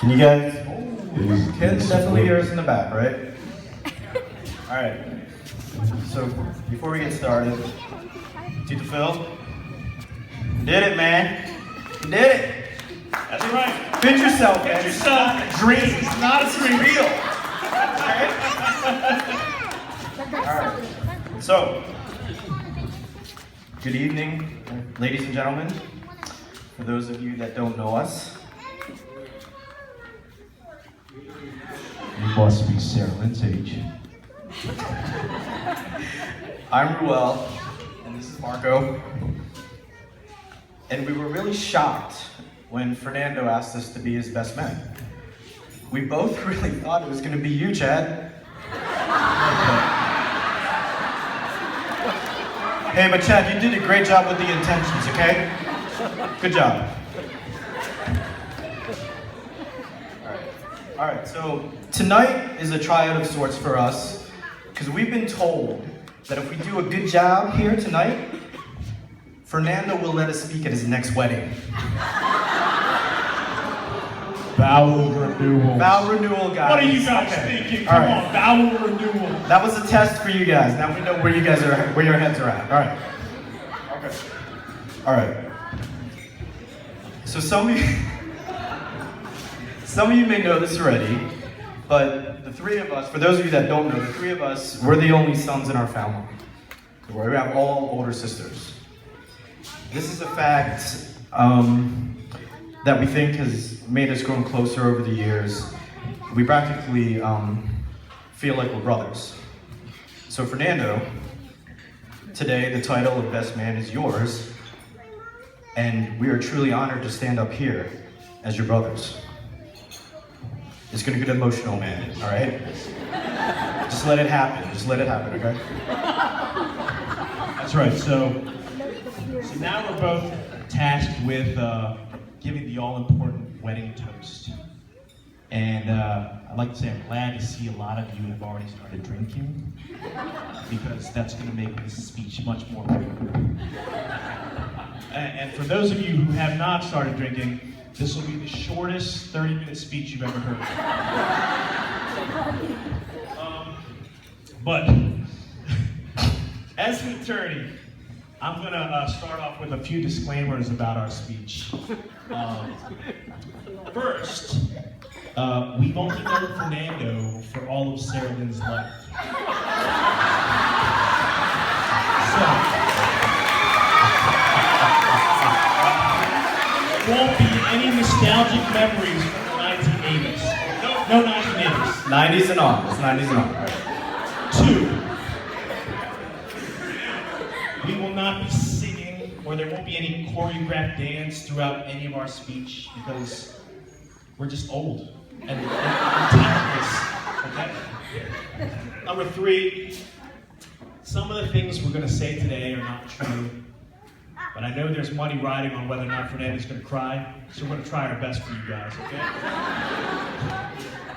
Can you guys? Can definitely hear us in the back, right? All right. So before we get started, Tito Phil, you did it, man. You did it. That's right. Fit yourself, man. Fit yourself. It's not a dream. It's not a dream. It's real. All right. So, good evening, ladies and gentlemen. For those of you that don't know us, You must be Cerilyn's age. I'm Ruel, and this is Marco. And we were really shocked when Fernando asked us to be his best man. We both really thought it was going to be you, Chad. Hey, but Chad, you did a great job with the intentions, okay? Good job. All right, so tonight is a tryout of sorts for us, because we've been told that if we do a good job here tonight, Fernando will let us speak at his next wedding. Vow renewal. Vow renewal, guys. What are you guys Okay. thinking? All Come right. on, vow renewal. That was a test for you guys. Now we know where you guys are, where your heads are at. All right. Okay. All right. So some of you may know this already, but the three of us, for those of you that don't know, the three of us, we're the only sons in our family. We have all older sisters. This is a fact that we think has made us grow closer over the years. We practically feel like we're brothers. So Fernando, today the title of Best Man is yours, and we are truly honored to stand up here as your brothers. It's gonna get emotional, man, all right? Just let it happen, okay? That's right. So now we're both tasked with giving the all-important wedding toast. And I'd like to say I'm glad to see a lot of you have already started drinking, because that's going to make this speech much more important. And for those of you who have not started drinking, this will be the shortest 30-minute speech you've ever heard. But as an attorney, I'm going to start off with a few disclaimers about our speech. First, we've only known Fernando for all of Cerilyn's life. So, there won't be any nostalgic memories from the 1980s. No 1980s. 90s and on, it's 90s and on. 2, we will not be singing, or there won't be any choreographed dance throughout any of our speech, because we're just old and talentless, okay? Number 3, some of the things we're going to say today are not true, but I know there's money riding on whether or not Fernando's going to cry, so we're going to try our best for you guys, okay?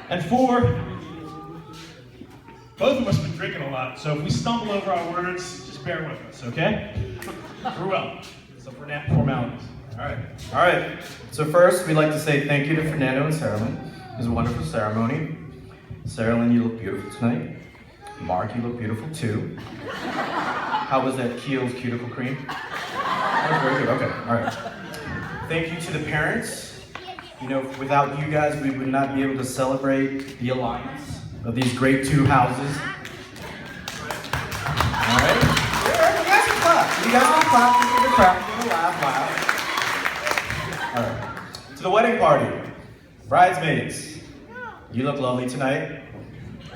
And 4, both of us have been drinking a lot, so if we stumble over our words, just bear with us, okay? Ruel, so for that formalities. All right. So first, we'd like to say thank you to Fernando and Cerilyn. It was a wonderful ceremony. Cerilyn, you look beautiful tonight. Mark, you look beautiful too. How was that Kiehl's cuticle cream? That was very good. Okay. All right. Thank you to the parents. You know, without you guys, we would not be able to celebrate the alliance of these great two houses. All right. You guys can clap. You guys can clap. You can clap. You can laugh. All right. To the wedding party, bridesmaids, you look lovely tonight.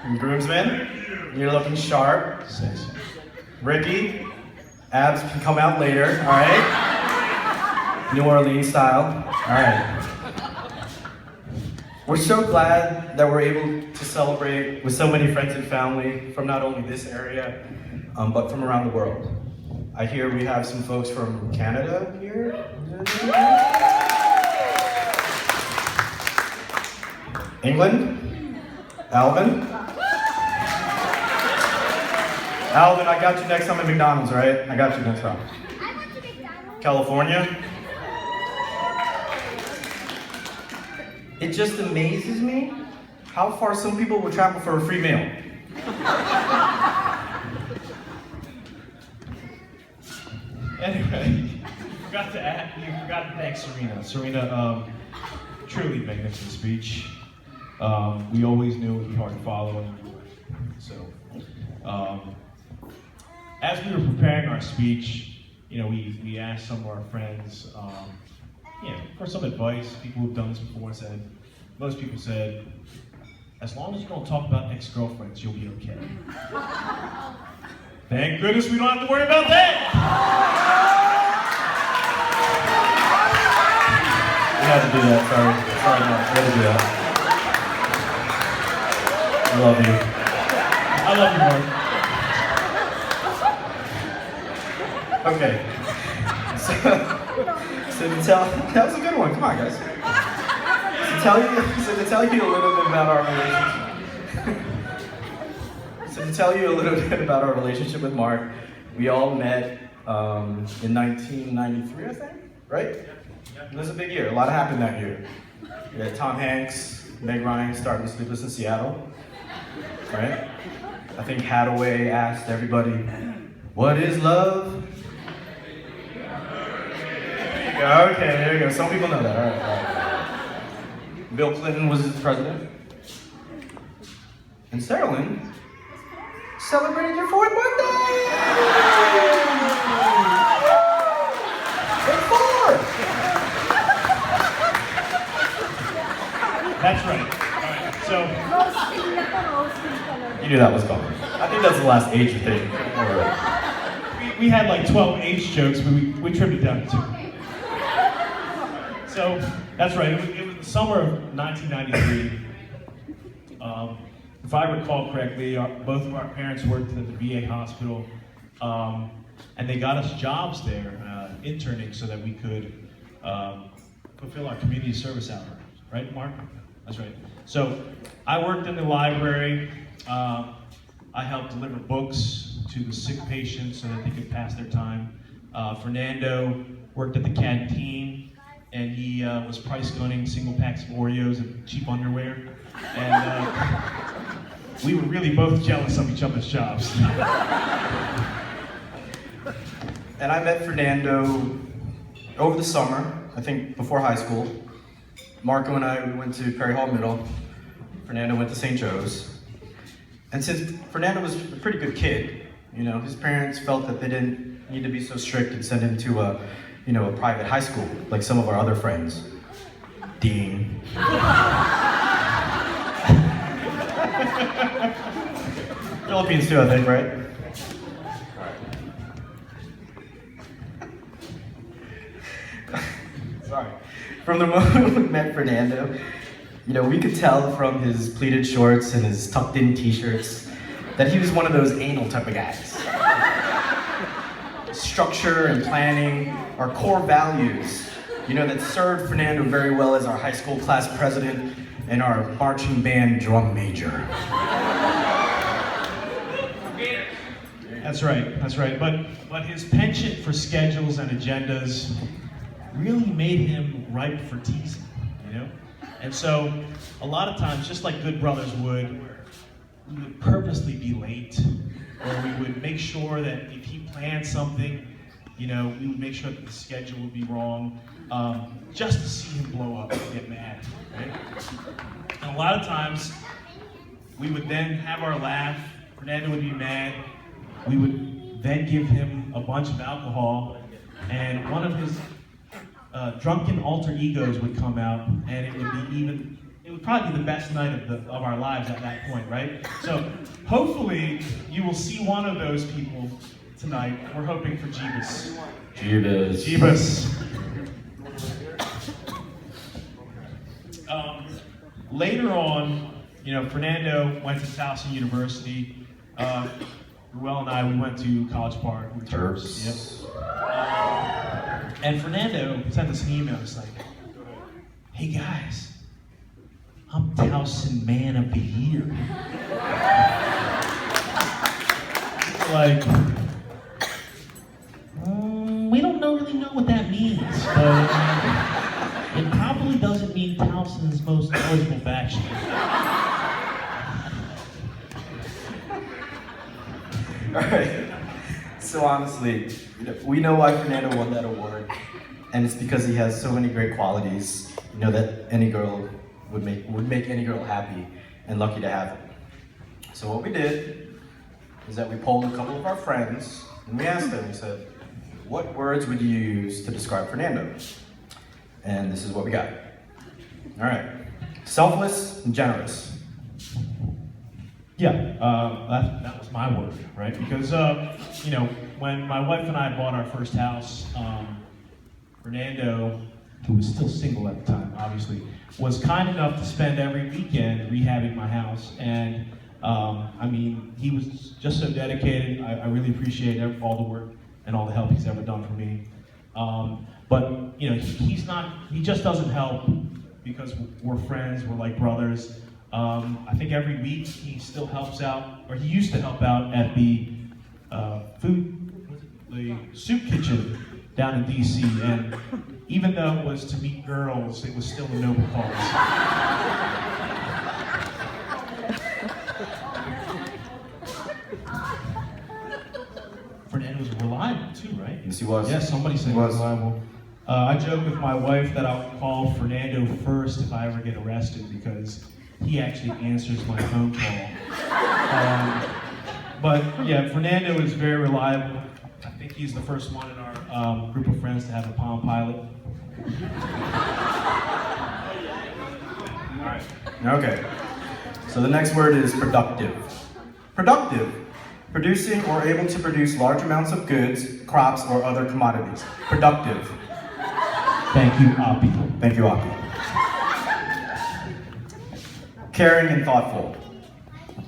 And groomsmen, you're looking sharp. Ricky, abs can come out later. All right. New Orleans style. All right. We're so glad that we're able to celebrate with so many friends and family from not only this area, but from around the world. I hear we have some folks from Canada here. England? Alvin? Alvin, I got you next time at McDonald's, right? I got you next time. California? It just amazes me how far some people will travel for a free meal. Anyway, you forgot to thank Serena. Serena, truly magnificent speech. We always knew it would be hard to follow. So, as we were preparing our speech, we asked some of our friends, for some advice. People who've done this before most people said, as long as you don't talk about ex-girlfriends, you'll be okay. Thank goodness we don't have to worry about that. We had to do that, sorry, Mark, we had to do that. I love you. I love you, Mark. Okay. So to tell, that was a good one, come on guys. To tell you a little bit about our relationship. To tell you a little bit about our relationship with Mark, we all met in 1993, I think, right? It was a big year, a lot happened that year. We had Tom Hanks, Meg Ryan starting Sleepless in Seattle, right? I think Hathaway asked everybody, what is love? Okay, there you go. Some people know that. All right. Bill Clinton was his president. And Cerilyn celebrated your 4th birthday! Big 4! That's right. All right, so You knew that was coming. I think that's the last age thing. we had like 12 age jokes, but we trimmed it down to 2. So that's right. It was the summer of 1993. If I recall correctly, both of our parents worked at the VA hospital, and they got us jobs there, interning, so that we could fulfill our community service hours. Right, Mark? That's right. So I worked in the library. I helped deliver books to the sick patients so that they could pass their time. Fernando worked at the canteen, and he was price gunning single packs of Oreos and cheap underwear. And we were really both jealous of each other's jobs. And I met Fernando over the summer, I think before high school. Marco and I, we went to Perry Hall Middle. Fernando went to St. Joe's. And since Fernando was a pretty good kid, his parents felt that they didn't need to be so strict and send him to a private high school, like some of our other friends. Dean. Philippines too, I think, right? Sorry. From the moment we met Fernando, we could tell from his pleated shorts and his tucked-in t-shirts that he was one of those anal type of guys. Structure and planning are core values, that served Fernando very well as our high school class president and our marching band drum major. That's right. But his penchant for schedules and agendas really made him ripe for teasing, And so, a lot of times, just like good brothers would, we would purposely be late, or we would make sure that if he planned something, we would make sure that the schedule would be wrong, just to see him blow up and get mad, right? And a lot of times, we would then have our laugh, Fernando would be mad, we would then give him a bunch of alcohol, and one of his drunken alter egos would come out, and it would probably be the best night of our lives at that point, right? So hopefully you will see one of those people tonight. We're hoping for Jeebus. Jeebus. Later on, Fernando went to Towson University. Ruel and I, we went to College Park. We Terps. Yep. And Fernando sent us an email. It's like, hey guys, I'm Towson Man of the Year. Like, we don't really know what that means, but it probably doesn't mean named Towson's most eligible bachelor. All right. So honestly, we know why Fernando won that award, and it's because he has so many great qualities. You know that any girl would make any girl happy and lucky to have him. So what we did is that we polled a couple of our friends and we asked them. We said, "What words would you use to describe Fernando?" And this is what we got. All right, selfless and generous. Yeah, that was my word, right? Because, you know, when my wife and I bought our first house, Fernando, who was still single at the time, obviously, was kind enough to spend every weekend rehabbing my house. And, I mean, he was just so dedicated. I really appreciate all the work and all the help he's ever done for me. But, you know, he just doesn't help because we're friends, we're like brothers. I think every week he still helps out, or he used to help out at the the soup kitchen down in DC, and even though it was to meet girls, it was still a noble cause. Fernando was reliable too, right? Yes, he was. Yes, somebody said he was reliable. I joke with my wife that I'll call Fernando first if I ever get arrested because he actually answers my phone call. But yeah, Fernando is very reliable. I think he's the first one in our group of friends to have a Palm Pilot. All right. Okay. So the next word is productive. Productive. Producing or able to produce large amounts of goods, crops, or other commodities. Productive. Thank you, Api. Thank you, Api. Caring and thoughtful.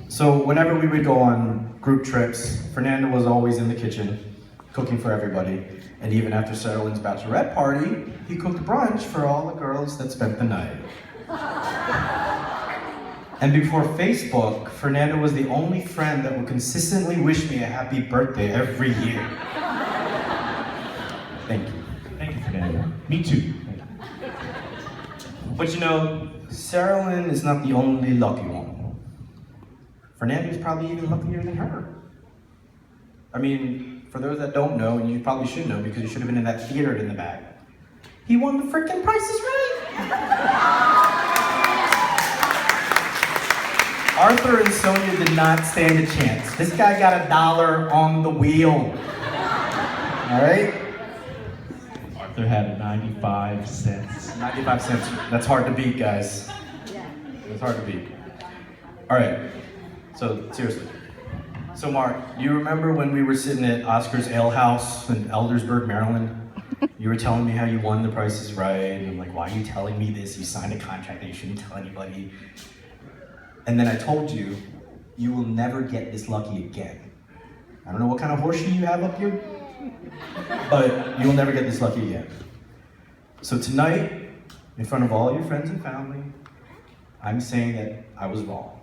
So whenever we would go on group trips, Fernando was always in the kitchen, cooking for everybody. And even after Cerilyn's bachelorette party, he cooked brunch for all the girls that spent the night. And before Facebook, Fernando was the only friend that would consistently wish me a happy birthday every year. Thank you. Thank you, Fernando. Me too. But you know, Cerilyn is not the only lucky one. Fernando's probably even luckier than her. I mean, for those that don't know, and you probably should know because you should have been in that theater in the back, he won the freaking Price is Right! Arthur and Sonia did not stand a chance. This guy got $1 on the wheel. All right? Arthur had 95 cents. 95 cents. That's hard to beat, guys. That's hard to beat. All right. So, seriously. So, Mark, do you remember when we were sitting at Oscar's Ale House in Eldersburg, Maryland? You were telling me how you won the Price is Right, and I'm like, why are you telling me this? You signed a contract that you shouldn't tell anybody. And then I told you, you will never get this lucky again. I don't know what kind of horseshoe you have up here, but you will never get this lucky again. So tonight, in front of all your friends and family, I'm saying that I was wrong.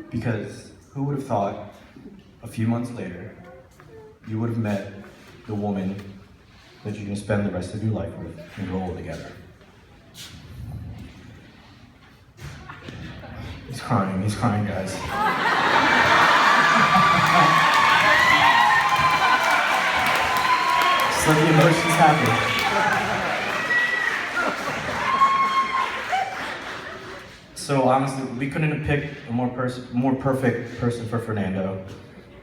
Because who would have thought a few months later, you would have met the woman that you're gonna spend the rest of your life with and grow old together. He's crying, guys. Just let the emotions happen. So honestly, we couldn't have picked a more perfect person for Fernando.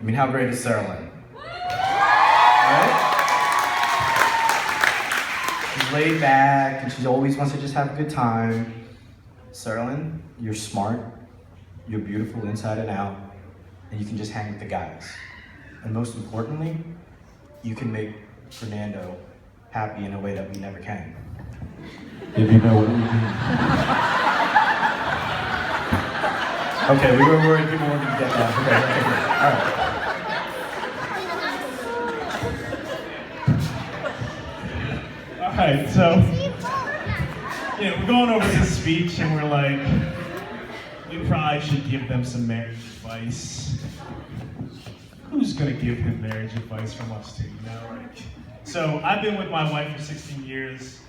I mean, how great is Cerilyn? Right? She's laid back, and she always wants to just have a good time. Cerilyn, you're smart, you're beautiful inside and out, and you can just hang with the guys. And most importantly, you can make Fernando happy in a way that we never can. If you know what we mean. Okay, we were worried people weren't going to get that. Okay, all right. All right, so we're going over this speech and we're like, we probably should give them some marriage advice. Who's gonna give him marriage advice from us two, you know? Like, so I've been with my wife for 16 years.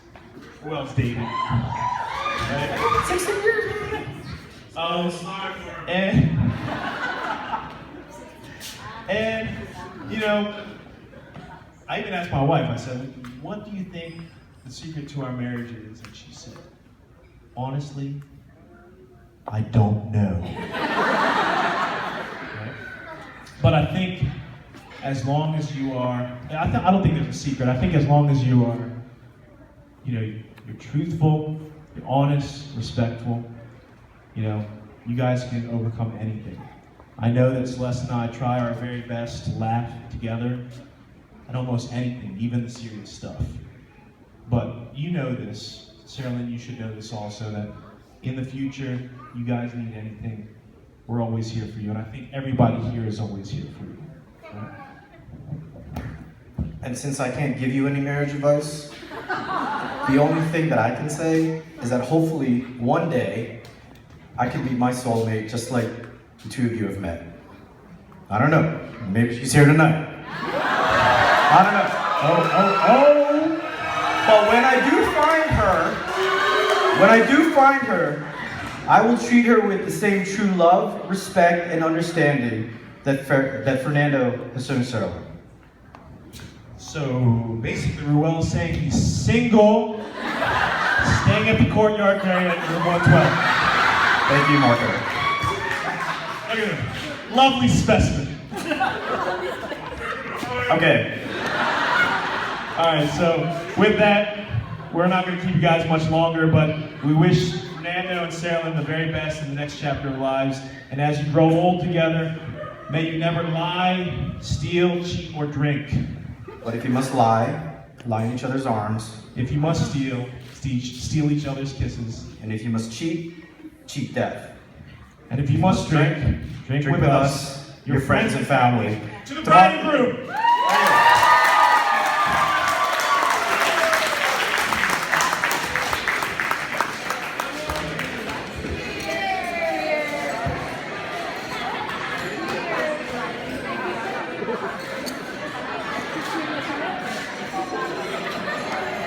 Ruel's dating. Right? 16 years. And you know, I even asked my wife, I said, what do you think the secret to our marriage is? And she said, honestly, I don't know. Right? But I think as long as you are, I don't think there's a secret. I think as long as you are, you know, you're truthful, you're honest, respectful, you know, you guys can overcome anything. I know that Celeste and I try our very best to laugh together at almost anything, even the serious stuff. But you know this, Cerilyn, you should know this also, that in the future, you guys need anything, we're always here for you. And I think everybody here is always here for you. Right? And since I can't give you any marriage advice, the only thing that I can say is that hopefully one day I can be my soulmate just like the two of you have met. I don't know. Maybe she's here tonight. I don't know. Oh. But when I do find her, I will treat her with the same true love, respect, and understanding that Fernando has shown Cerilyn. So basically, Ruel is saying he's single, staying at the courtyard area at room 112. Thank you, Marco. Look at him. Lovely specimen. Okay. All right, so with that, we're not going to keep you guys much longer, but we wish Fernando and Cerilyn the very best in the next chapter of lives. And as you grow old together, may you never lie, steal, cheat, or drink. But if you must lie in each other's arms. If you must steal each other's kisses. And if you must cheat death. And if you must drink with us, your friends and family. To the bride and groom!